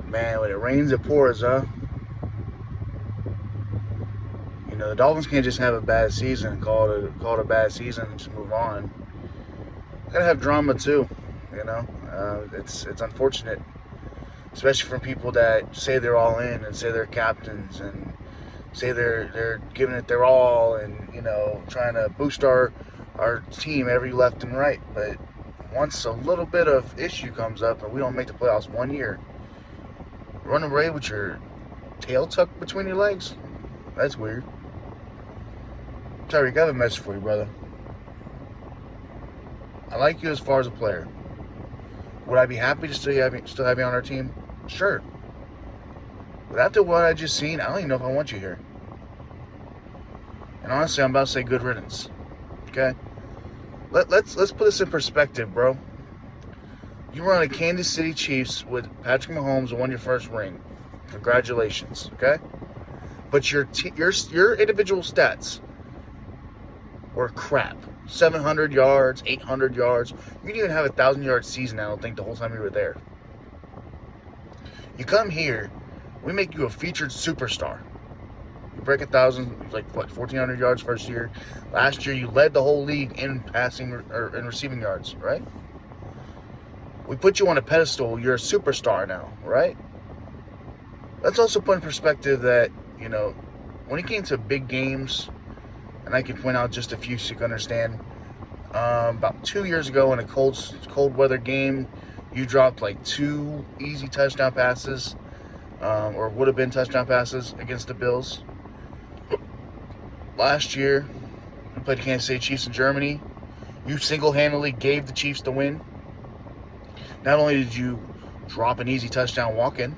Man, when it rains, it pours, huh? The Dolphins can't just have a bad season and call it a bad season and just move on. Gotta have drama too. It's unfortunate, especially from people that say they're all in and say they're captains and say they're giving it their all and trying to boost our team every left and right. But once a little bit of issue comes up and we don't make the playoffs one year, run away with your tail tucked between your legs. That's weird. Tyreek, I have a message for you, brother. I like you as far as a player. Would I be happy to still have you on our team? Sure. But after what I just seen, I don't even know if I want you here. And honestly, I'm about to say good riddance. Okay? Let's put this in perspective, bro. You were on the Kansas City Chiefs with Patrick Mahomes and won your first ring. Congratulations, okay? But your individual stats were crap. 700 yards, 800 yards. You didn't even have a 1,000-yard season, I don't think, the whole time you were there. You come here, we make you a featured superstar. You break 1,000, like, 1,400 yards first year. Last year, you led the whole league in passing or in receiving yards, right? We put you on a pedestal. You're a superstar now, right? Let's also put in perspective that, when it came to big games, and I can point out just a few so you can understand. About 2 years ago in a cold weather game, you dropped like 2 easy touchdown passes, or would have been touchdown passes against the Bills. Last year, we played Kansas City Chiefs in Germany. You single-handedly gave the Chiefs the win. Not only did you drop an easy touchdown walk-in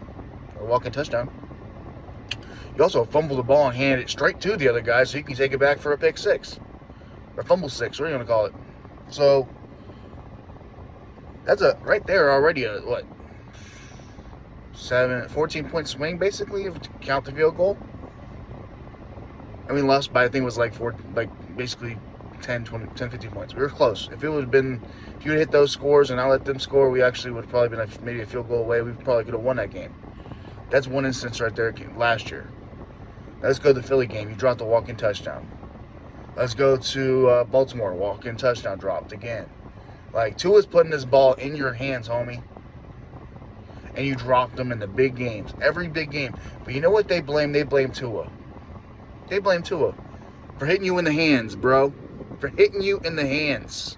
touchdown, you also fumbled the ball and handed it straight to the other guy so you can take it back for a pick six. Or fumble six, what are you going to call it? So, that's right there already a, 14-point swing, basically, if you count the field goal. I mean, lost by, I think it was basically 10, 15 points. We were close. If you would hit those scores and I let them score, we actually would have probably been maybe a field goal away. We probably could have won that game. That's one instance right there last year. Let's go to the Philly game. You dropped a walk-in touchdown. Let's go to Baltimore. Walk-in touchdown dropped again. Tua's putting this ball in your hands, homie. And you dropped them in the big games. Every big game. But you know what they blame? They blame Tua. They blame Tua for hitting you in the hands, bro. For hitting you in the hands.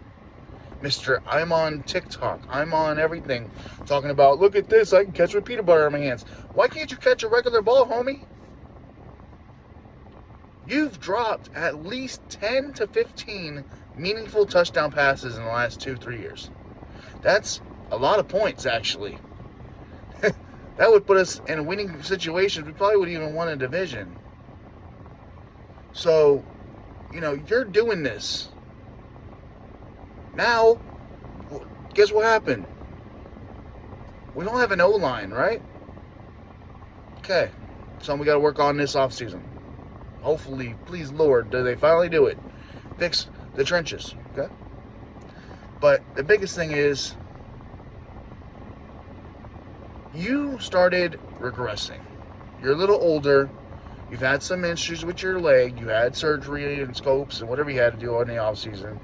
Mr. I'm on TikTok. I'm on everything. Talking about, look at this. I can catch with peanut butter in my hands. Why can't you catch a regular ball, homie? You've dropped at least 10 to 15 meaningful touchdown passes in the last 2-3 years. That's a lot of points, actually. That would put us in a winning situation. We probably would even won a division. So, you're doing this. Now, guess what happened? We don't have an O-line, right? Okay. So we got to work on this offseason. Hopefully, please, Lord, do they finally do it? Fix the trenches, okay? But the biggest thing is, you started regressing. You're a little older. You've had some issues with your leg. You had surgery and scopes and whatever you had to do in the offseason.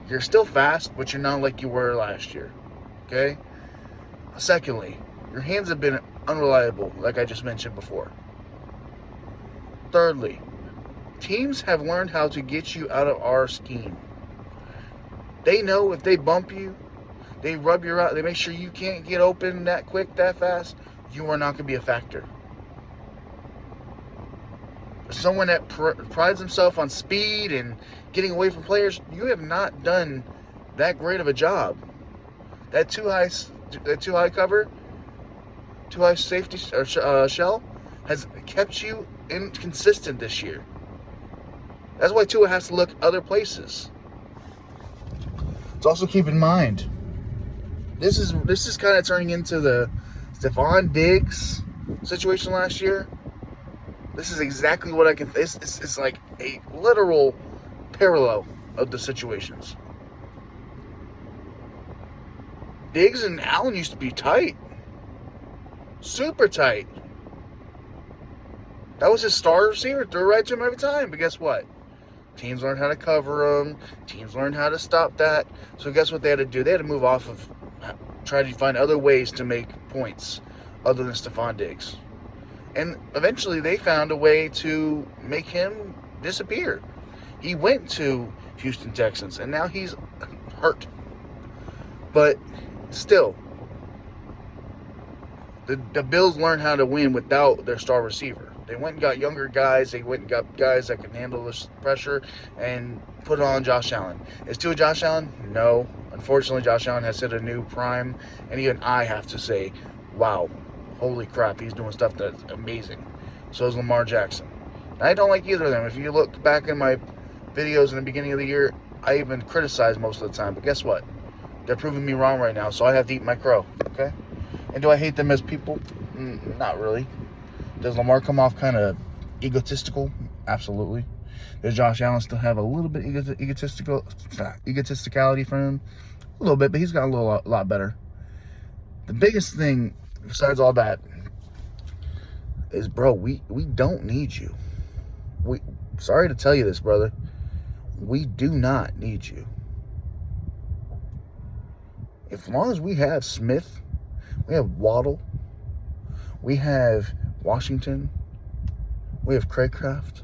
You're still fast, but you're not like you were last year, okay? Secondly, your hands have been unreliable, like I just mentioned before. Thirdly, teams have learned how to get you out of our scheme. They know if they bump you, they rub you out, they make sure you can't get open that quick, that fast, you are not going to be a factor. Someone that prides himself on speed and getting away from players, you have not done that great of a job. That too high cover, too high safety shell has kept you inconsistent this year. That's why Tua has to look other places. Let's also keep in mind, this is kind of turning into the Stephon Diggs situation last year. This is exactly what I can. This is like a literal parallel of the situations. Diggs and Allen used to be tight. Super tight. That was his star receiver. Threw it right to him every time. But guess what? Teams learned how to cover him. Teams learned how to stop that. So guess what they had to do? They had to move off of, try to find other ways to make points other than Stephon Diggs. And eventually they found a way to make him disappear. He went to Houston Texans, and now he's hurt. But still, the Bills learned how to win without their star receiver. They went and got younger guys. They went and got guys that can handle this pressure and put it on Josh Allen. Is Tua Josh Allen? No. Unfortunately, Josh Allen has hit a new prime, and even I have to say, wow, holy crap, he's doing stuff that's amazing. So is Lamar Jackson. And I don't like either of them. If you look back in my videos in the beginning of the year, I even criticized most of the time. But guess what? They're proving me wrong right now, so I have to eat my crow, okay? And do I hate them as people? Not really. Does Lamar come off kind of egotistical? Absolutely. Does Josh Allen still have a little bit egotisticality from him? A little bit, but he's got a lot better. The biggest thing, besides all that, is, bro, we don't need you. Sorry to tell you this, brother. We do not need you. As long as we have Smith, we have Waddle, we have Washington, we have Craycraft,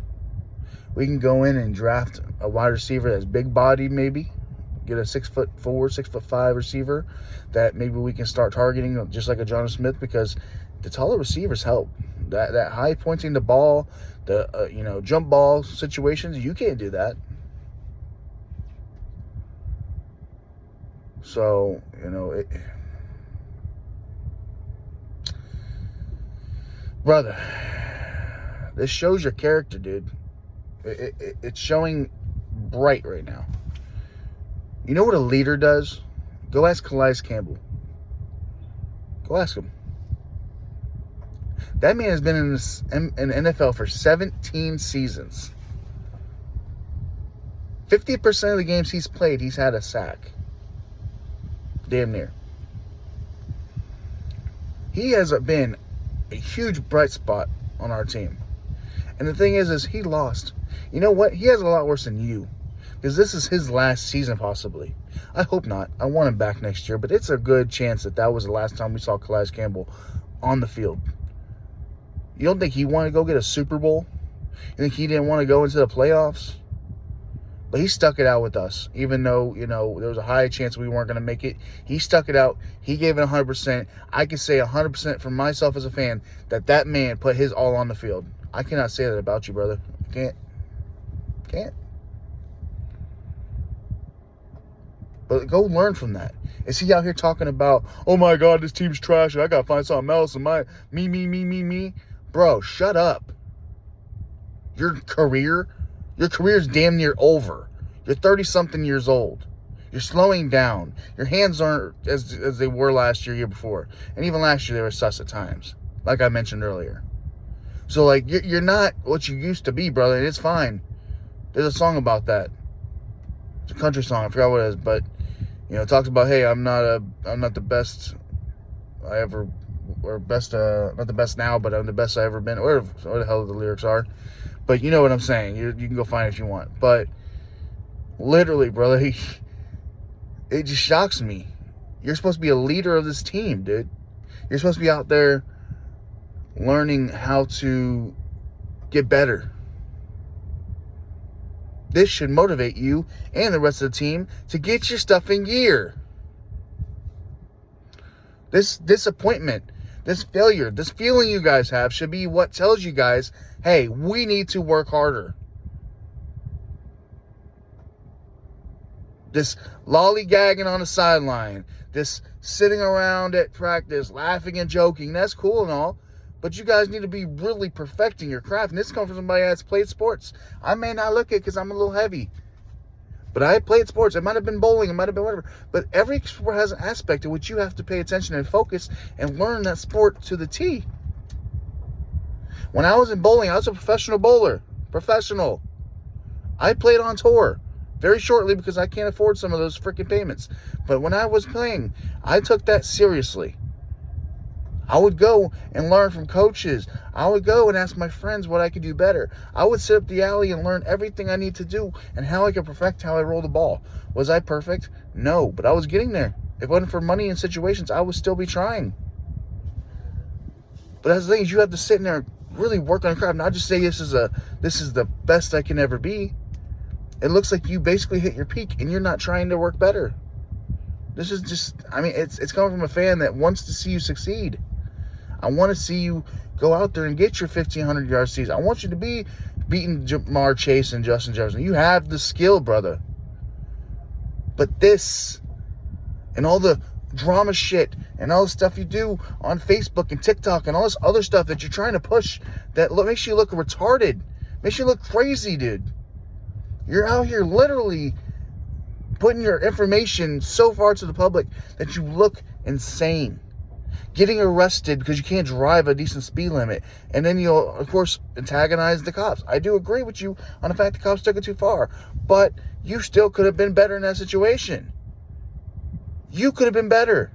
we can go in and draft a wide receiver that's big body, maybe get a 6'4", 6'5" receiver that maybe we can start targeting just like a Jonnu Smith, because the taller receivers help. That high pointing the ball, the jump ball situations, you can't do that. So, brother, this shows your character, dude. It's showing bright right now. You know what a leader does? Go ask Calais Campbell. Go ask him. That man has been in the NFL for 17 seasons. 50% of the games he's played, he's had a sack. Damn near. He has been a huge bright spot on our team. And the thing is he lost. You know what? He has a lot worse than you. Because this is his last season, possibly. I hope not. I want him back next year. But it's a good chance that was the last time we saw Calais Campbell on the field. You don't think he wanted to go get a Super Bowl? You think he didn't want to go into the playoffs? But he stuck it out with us. Even though, there was a high chance we weren't going to make it. He stuck it out. He gave it 100%. I can say 100% for myself as a fan that man put his all on the field. I cannot say that about you, brother. I can't. But go learn from that. Is he out here talking about, oh my God, this team's trash and I got to find something else and me? Bro, shut up. Your career's damn near over. You're 30-something years old. You're slowing down. Your hands aren't as they were last year before. And even last year, they were sus at times, like I mentioned earlier. So, you're not what you used to be, brother, and it's fine. There's a song about that. It's a country song. I forgot what it is, but, it talks about, hey, I'm not the best I ever, or best, not the best now, but I'm the best I ever been, or what the hell the lyrics are. But you know what I'm saying. You can go find it if you want. But literally, brother, it just shocks me. You're supposed to be a leader of this team, dude. You're supposed to be out there learning how to get better. This should motivate you and the rest of the team to get your stuff in gear. This disappointment, this failure, this feeling you guys have should be what tells you guys, hey, we need to work harder. This lollygagging on the sideline, this sitting around at practice, laughing and joking, that's cool and all, but you guys need to be really perfecting your craft. And this comes from somebody that's played sports. I may not look it because I'm a little heavy, but I played sports. It might have been bowling, it might have been whatever. But every sport has an aspect to which you have to pay attention and focus and learn that sport to the T. When I was in bowling, I was a professional bowler. Professional. I played on tour very shortly because I can't afford some of those freaking payments. But when I was playing, I took that seriously. I would go and learn from coaches. I would go and ask my friends what I could do better. I would sit up the alley and learn everything I need to do and how I could perfect how I roll the ball. Was I perfect? No, but I was getting there. If it wasn't for money and situations, I would still be trying. But that's the thing, is you have to sit in there and really work on your craft. Not just say this is the best I can ever be. It looks like you basically hit your peak and you're not trying to work better. This is just, it's coming from a fan that wants to see you succeed. I want to see you go out there and get your 1,500-yard season. I want you to be beating Jamar Chase and Justin Jefferson. You have the skill, brother. But this and all the drama shit and all the stuff you do on Facebook and TikTok and all this other stuff that you're trying to push that makes you look retarded, makes you look crazy, dude. You're out here literally putting your information so far to the public that you look insane. Getting arrested because you can't drive a decent speed limit. And then you'll, of course, antagonize the cops. I do agree with you on the fact the cops took it too far. But you still could have been better in that situation. You could have been better.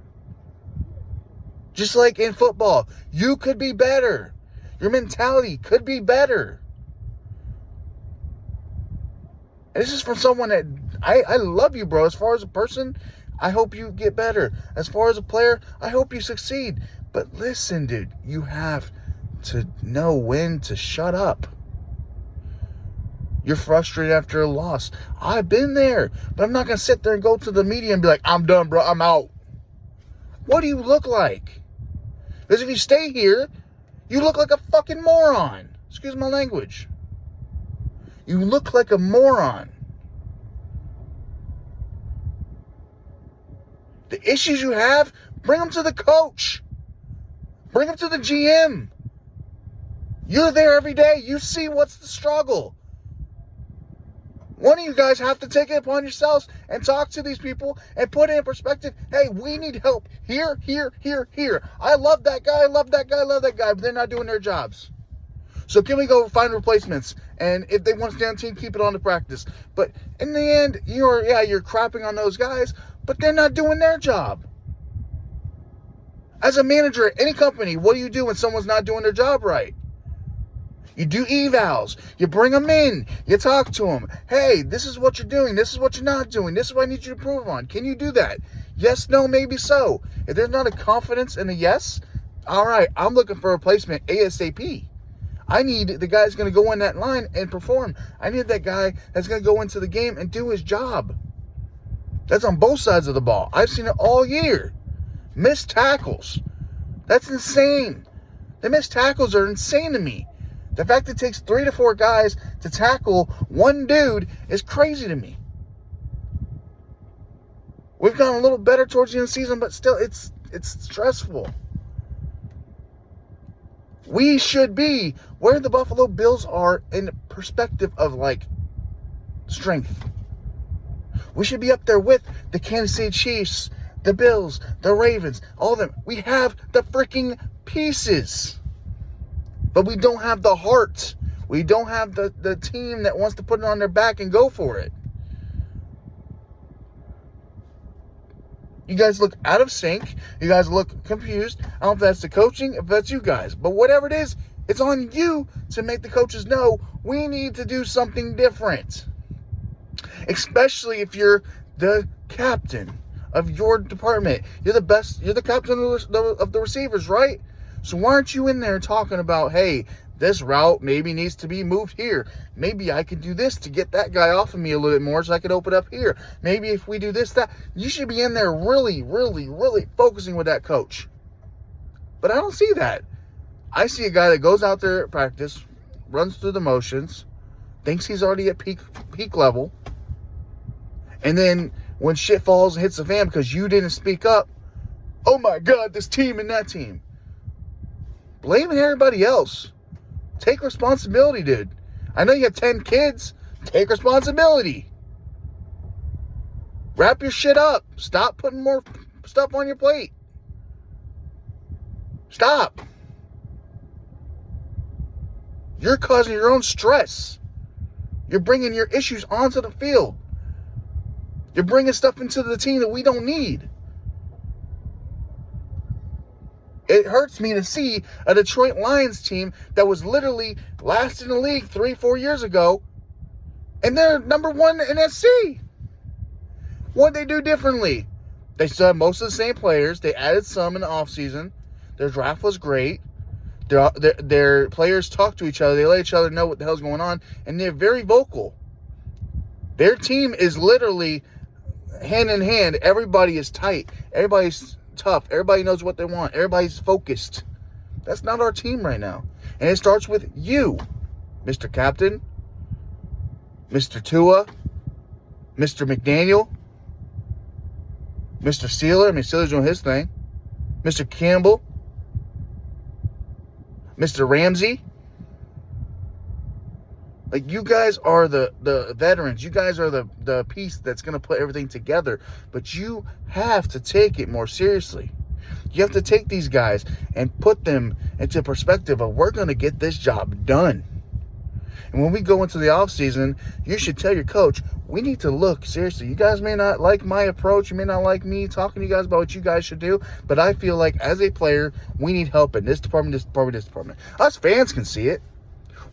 Just like in football, you could be better. Your mentality could be better. And this is from someone that, I love you, bro. As far as a person, I hope you get better. As far as a player, I hope you succeed. But listen, dude, you have to know when to shut up. You're frustrated after a loss. I've been there, but I'm not going to sit there and go to the media and be like, I'm done, bro. I'm out. What do you look like? Because if you stay here, you look like a fucking moron. Excuse my language. You look like a moron. The issues you have, bring them to the coach. Bring them to the GM. You're there every day. You see what's the struggle. One of you guys have to take it upon yourselves and talk to these people and put it in perspective. Hey, we need help here, here, here, here. I love that guy, I love that guy, I love that guy, but they're not doing their jobs. So can we go find replacements? And if they want to stay on the team, keep it on the practice. But in the end, you're crapping on those guys, but they're not doing their job. As a manager at any company, what do you do when someone's not doing their job right? You do evals. You bring them in. You talk to them. Hey, this is what you're doing. This is what you're not doing. This is what I need you to improve on. Can you do that? Yes, no, maybe so. If there's not a confidence in a yes, all right, I'm looking for a replacement ASAP. I need the guy that's going to go in that line and perform. I need that guy that's going to go into the game and do his job. That's on both sides of the ball. I've seen it all year. Missed tackles. That's insane. The missed tackles are insane to me. The fact it takes 3 to 4 guys to tackle one dude is crazy to me. We've gotten a little better towards the end of the season, but still, it's stressful. We should be where the Buffalo Bills are in perspective of, strength. We should be up there with the Kansas City Chiefs, the Bills, the Ravens, all of them. We have the freaking pieces. But we don't have the heart. We don't have the team that wants to put it on their back and go for it. You guys look out of sync. You guys look confused. I don't know if that's the coaching, if that's you guys. But whatever it is, it's on you to make the coaches know we need to do something different. Especially if you're the captain of your department. You're the best. You're the captain of the receivers, right? So why aren't you in there talking about, hey, this route maybe needs to be moved here. Maybe I could do this to get that guy off of me a little bit more so I could open up here. Maybe if we do this, that. You should be in there really, really, really focusing with that coach. But I don't see that. I see a guy that goes out there at practice, runs through the motions, thinks he's already at peak level, and then when shit falls and hits the fan because you didn't speak up, oh my God, this team and that team. Blaming everybody else. Take responsibility, dude. I know you have 10 kids. Take responsibility. Wrap your shit up. Stop putting more stuff on your plate. Stop. You're causing your own stress. You're bringing your issues onto the field. You're bringing stuff into the team that we don't need. It hurts me to see a Detroit Lions team that was literally last in the league 3-4 years ago, and they're number one in SC. What'd they do differently? They still have most of the same players. They added some in the offseason. Their draft was great. Their players talk to each other. They let each other know what the hell's going on, and they're very vocal. Their team is literally hand in hand. Everybody is tight. Everybody's tough. Everybody knows what they want. Everybody's focused. That's not our team right now. And it starts with you, Mr. Captain, Mr. Tua, Mr. McDaniel, Mr. Sealer. I mean, Sealer's doing his thing. Mr. Campbell, Mr. Ramsey. Like, you guys are the veterans. You guys are the piece that's going to put everything together. But you have to take it more seriously. You have to take these guys and put them into perspective of, we're going to get this job done. And when we go into the offseason, you should tell your coach, we need to look seriously. You guys may not like my approach. You may not like me talking to you guys about what you guys should do. But I feel like as a player, we need help in this department, this department, this department. Us fans can see it.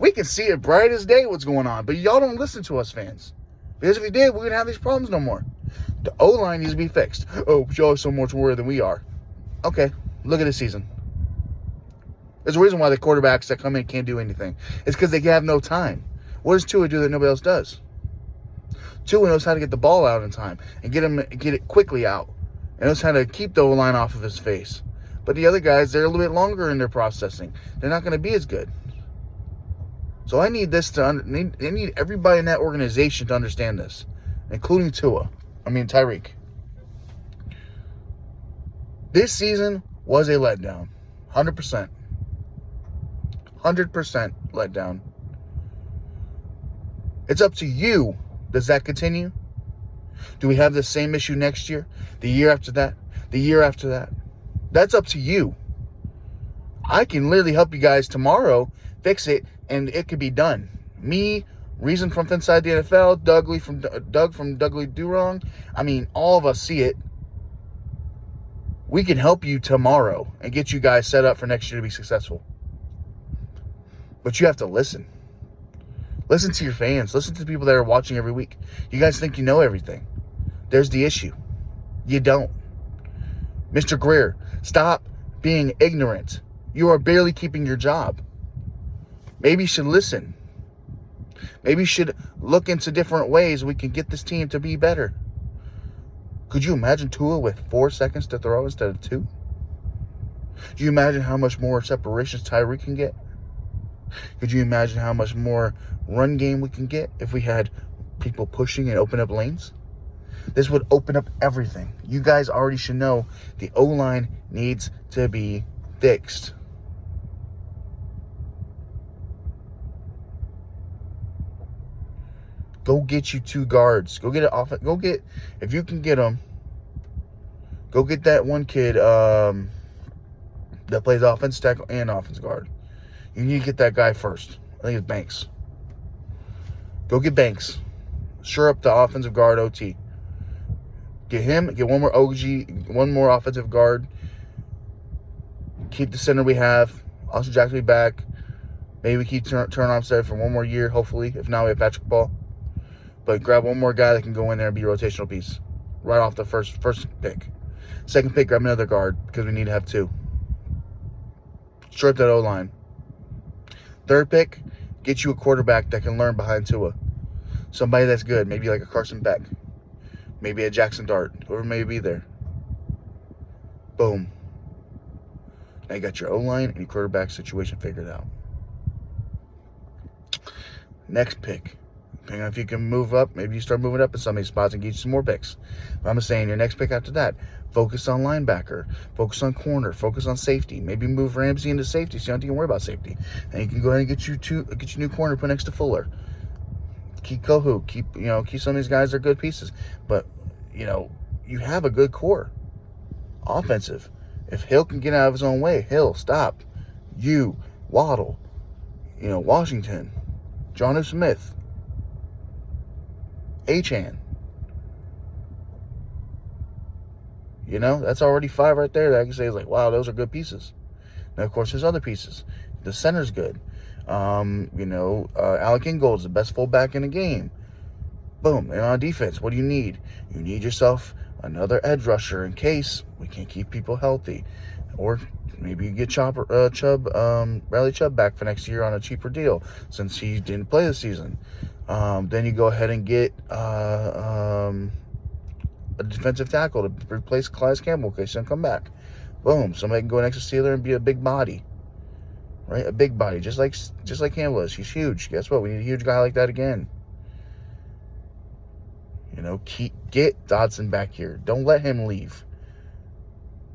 We can see it bright as day what's going on. But y'all don't listen to us fans. Because if you did, we wouldn't have these problems no more. The O-line needs to be fixed. Oh, y'all are so much worse than we are. Okay, look at this season. There's a reason why the quarterbacks that come in can't do anything. It's because they have no time. What does Tua do that nobody else does? Tua knows how to get the ball out in time and get it quickly out. And knows how to keep the O-line off of his face. But the other guys, they're a little bit longer in their processing. They're not going to be as good. So I need I need everybody in that organization to understand this, including Tyreek. This season was a letdown. 100%. 100% letdown. It's up to you. Does that continue? Do we have the same issue next year? The year after that? The year after that? That's up to you. I can literally help you guys tomorrow fix it, and it could be done. Me, Reason from Inside the NFL, Doug from Dougly Do Wrong. I mean, all of us see it. We can help you tomorrow and get you guys set up for next year to be successful. But you have to listen. Listen to your fans. Listen to the people that are watching every week. You guys think you know everything. There's the issue. You don't. Mr. Greer, stop being ignorant. You are barely keeping your job. Maybe you should listen. Maybe you should look into different ways we can get this team to be better. Could you imagine Tua with 4 seconds to throw instead of 2? Do you imagine how much more separations Tyreek can get? Could you imagine how much more run game we can get if we had people pushing and open up lanes? This would open up everything. You guys already should know the O-line needs to be fixed. Go get you 2 guards. Go get it off. If you can get them, go get that one kid that plays offense tackle and offense guard. You need to get that guy first. I think it's Banks. Go get Banks. Shore up the offensive guard OT. Get him. Get one more OG. One more offensive guard. Keep the center we have. Austin Jackson will be back. Maybe we keep Turn Armstead for one more year, hopefully. If not, we have Patrick Ball. But grab one more guy that can go in there and be a rotational piece. Right off the first pick. Second pick, grab another guard because we need to have 2. Shore up that O-line. Third pick, get you a quarterback that can learn behind Tua. Somebody that's good. Maybe like a Carson Beck. Maybe a Jackson Dart. Whoever may be there. Boom. Now you got your O-line and your quarterback situation figured out. Next pick. Depending on if you can move up, maybe you start moving up in some of these spots and get you some more picks. But I'm saying your next pick after that, focus on linebacker, focus on corner, focus on safety. Maybe move Ramsey into safety so you don't have to worry about safety. And you can go ahead and get your new corner put next to Fuller. Keep Kohu, keep some of these guys are good pieces. But you have a good core. Offensive. If Hill can get out of his own way, Hill, stop. You, Waddle, Washington, Jonnu Smith, Achane. That's already 5 right there that I can say is like, wow, those are good pieces. Now, of course, there's other pieces. The center's good. Alec Ingold's the best fullback in the game. Boom. And on defense, what do you need? You need yourself another edge rusher in case we can't keep people healthy. Or maybe you get Bradley Chubb back for next year on a cheaper deal since he didn't play this season. Then you go ahead and get a defensive tackle to replace Calais Campbell in case he doesn't come back. Boom. Somebody can go next to Steeler and be a big body. Right? A big body. Just like Campbell is. He's huge. Guess what? We need a huge guy like that again. Get Dodson back here. Don't let him leave.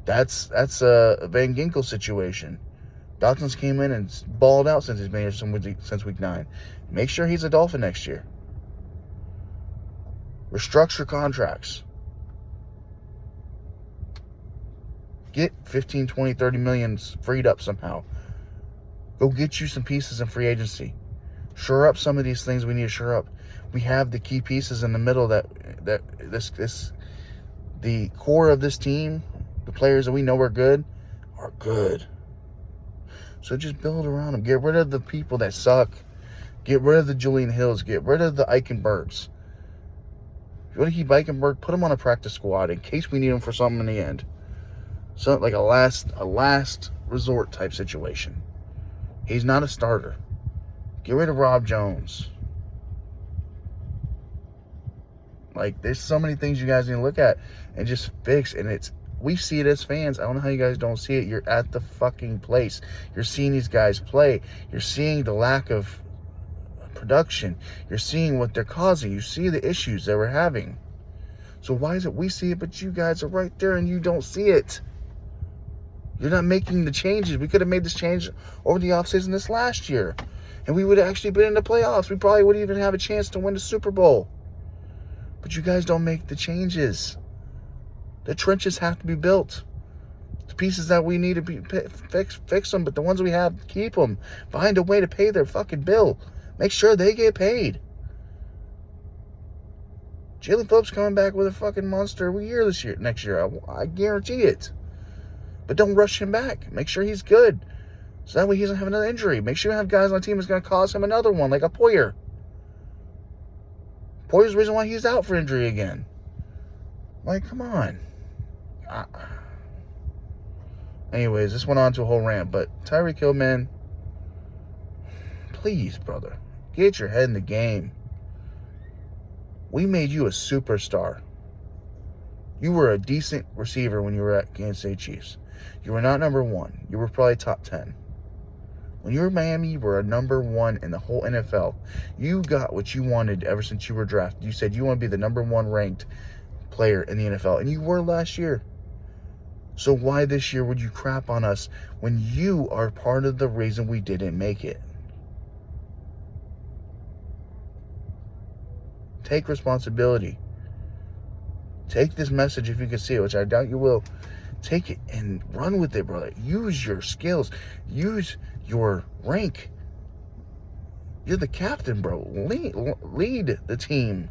That's a Van Ginkel situation. Dodson's came in and balled out since he's been here since week 9. Make sure he's a Dolphin next year. Restructure contracts. Get 15, 20, 30 million freed up somehow. Go get you some pieces in free agency. Shore up some of these things we need to shore up. We have the key pieces in the middle the core of this team, the players that we know are good. So just build around them. Get rid of the people that suck. Get rid of the Julian Hills. Get rid of the Eichenbergs. If you want to keep Eichenberg, put him on a practice squad in case we need him for something in the end. So like a last resort type situation. He's not a starter. Get rid of Rob Jones. Like, there's so many things you guys need to look at and just fix. And we see it as fans. I don't know how you guys don't see it. You're at the fucking place. You're seeing these guys play. You're seeing the lack of production. You're seeing what they're causing. You see the issues that we're having. So why is it we see it, but you guys are right there and you don't see it? You're not making the changes. We could have made this change over the offseason this last year. And we would have actually been in the playoffs. We probably wouldn't even have a chance to win the Super Bowl. But you guys don't make the changes. The trenches have to be built. The pieces that we need to be fix them. But the ones we have, keep them. Find a way to pay their fucking bill. Make sure they get paid. Jalen Phillips coming back with a fucking monster next year. I guarantee it. But don't rush him back. Make sure he's good. So that way he doesn't have another injury. Make sure you have guys on the team that's going to cause him another one, like a Poyer. Poyer's the reason why he's out for injury again. Like, come on. Anyways, this went on to a whole rant, but Tyreek Hill, man, please, brother, get your head in the game. We made you a superstar. You were a decent receiver when you were at Kansas City Chiefs. You were not number 1. You were probably top 10. When you were in Miami, you were a number 1 in the whole NFL. You got what you wanted ever since you were drafted. You said you want to be the number 1 ranked player in the NFL, and you were last year. So why this year would you crap on us when you are part of the reason we didn't make it? Take responsibility. Take this message if you can see it, which I doubt you will. Take it and run with it, brother. Use your skills. Use your rank. You're the captain, bro. Lead the team.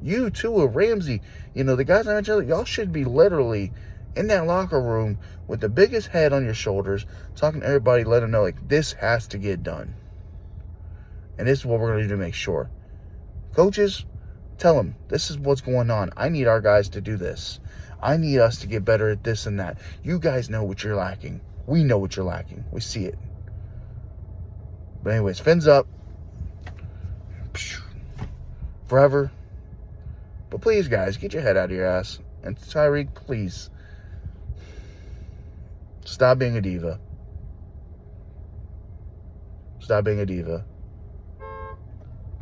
You, too, Ramsey. The guys I mentioned, y'all should be literally in that locker room with the biggest head on your shoulders, talking to everybody, let them know, like, this has to get done. And this is what we're going to do to make sure. Coaches, tell them, this is what's going on. I need our guys to do this. I need us to get better at this and that. You guys know what you're lacking. We know what you're lacking. We see it. But anyways, fins up. Forever. But please, guys, get your head out of your ass. And Tyreek, please. Stop being a diva. Stop being a diva.